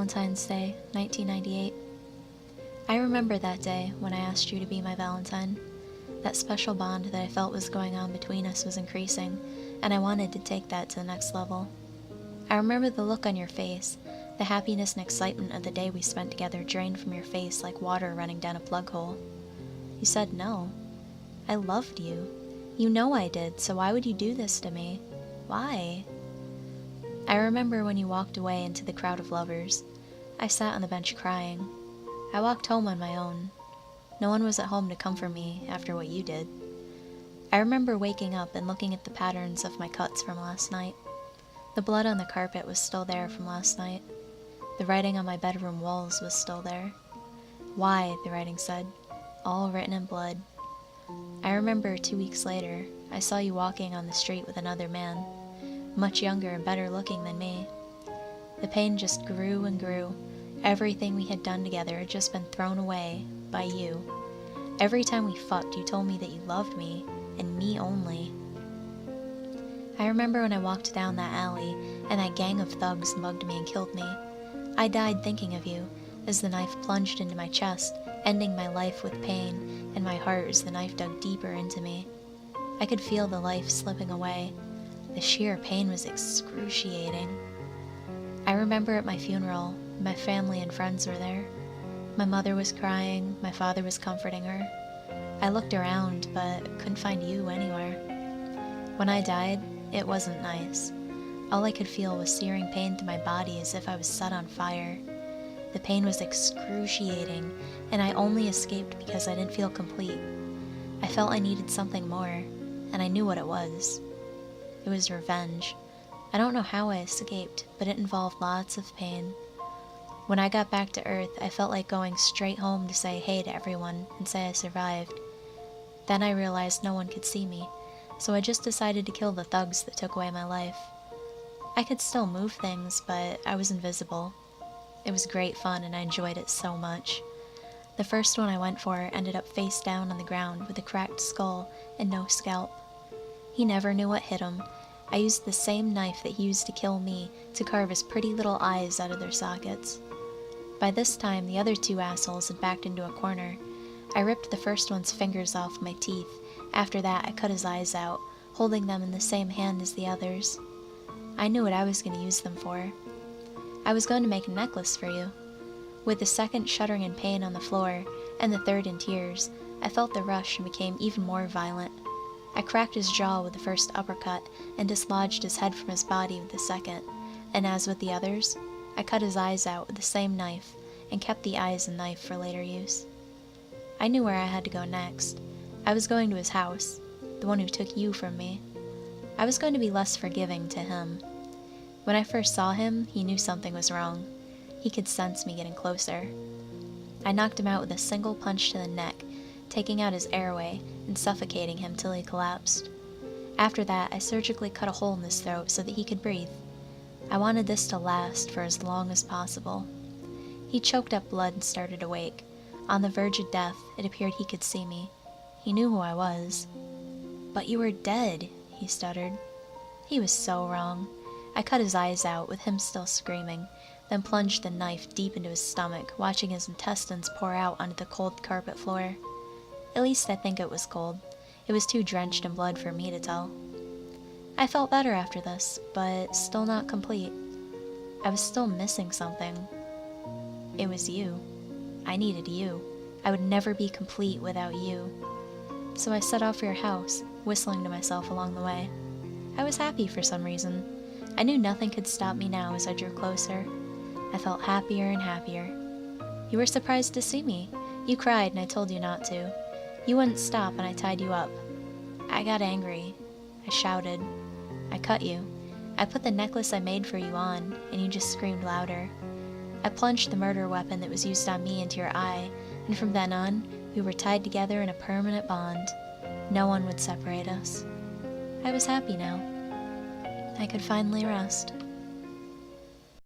Valentine's Day, 1998. I remember that day when I asked you to be my Valentine. That special bond that I felt was going on between us was increasing, and I wanted to take that to the next level. I remember the look on your face, the happiness and excitement of the day we spent together drained from your face like water running down a plug hole. You said no. I loved you. You know I did, so why would you do this to me? Why? I remember when you walked away into the crowd of lovers. I sat on the bench crying. I walked home on my own. No one was at home to comfort me after what you did. I remember waking up and looking at the patterns of my cuts from last night. The blood on the carpet was still there from last night. The writing on my bedroom walls was still there. Why, the writing said, all written in blood. I remember 2 weeks later, I saw you walking on the street with another man, much younger and better looking than me. The pain just grew and grew. Everything we had done together had just been thrown away by you. Every time we fucked, you told me that you loved me, and me only. I remember when I walked down that alley, and that gang of thugs mugged me and killed me. I died thinking of you, as the knife plunged into my chest, ending my life with pain, and my heart as the knife dug deeper into me. I could feel the life slipping away. The sheer pain was excruciating. I remember at my funeral, my family and friends were there. My mother was crying, my father was comforting her. I looked around, but couldn't find you anywhere. When I died, it wasn't nice. All I could feel was searing pain to my body as if I was set on fire. The pain was excruciating, and I only escaped because I didn't feel complete. I felt I needed something more, and I knew what it was. It was revenge. I don't know how I escaped, but it involved lots of pain. When I got back to Earth, I felt like going straight home to say hey to everyone and say I survived. Then I realized no one could see me, so I just decided to kill the thugs that took away my life. I could still move things, but I was invisible. It was great fun and I enjoyed it so much. The first one I went for ended up face down on the ground with a cracked skull and no scalp. He never knew what hit him. I used the same knife that he used to kill me to carve his pretty little eyes out of their sockets. By this time, the other two assholes had backed into a corner. I ripped the first one's fingers off my teeth. After that, I cut his eyes out, holding them in the same hand as the others. I knew what I was going to use them for. I was going to make a necklace for you. With the second shuddering in pain on the floor, and the third in tears, I felt the rush and became even more violent. I cracked his jaw with the first uppercut and dislodged his head from his body with the second, and as with the others, I cut his eyes out with the same knife and kept the eyes and knife for later use. I knew where I had to go next. I was going to his house, the one who took you from me. I was going to be less forgiving to him. When I first saw him, he knew something was wrong. He could sense me getting closer. I knocked him out with a single punch to the neck, taking out his airway and suffocating him till he collapsed. After that, I surgically cut a hole in his throat so that he could breathe. I wanted this to last for as long as possible. He choked up blood and started to wake. On the verge of death, it appeared he could see me. He knew who I was. "But you were dead," he stuttered. He was so wrong. I cut his eyes out, with him still screaming, then plunged the knife deep into his stomach, watching his intestines pour out onto the cold carpet floor. At least I think it was cold. It was too drenched in blood for me to tell. I felt better after this, but still not complete. I was still missing something. It was you. I needed you. I would never be complete without you. So I set off for your house, whistling to myself along the way. I was happy for some reason. I knew nothing could stop me now as I drew closer. I felt happier and happier. You were surprised to see me. You cried and I told you not to. You wouldn't stop and I tied you up. I got angry. I shouted. I cut you. I put the necklace I made for you on, and you just screamed louder. I plunged the murder weapon that was used on me into your eye, and from then on, we were tied together in a permanent bond. No one would separate us. I was happy now. I could finally rest.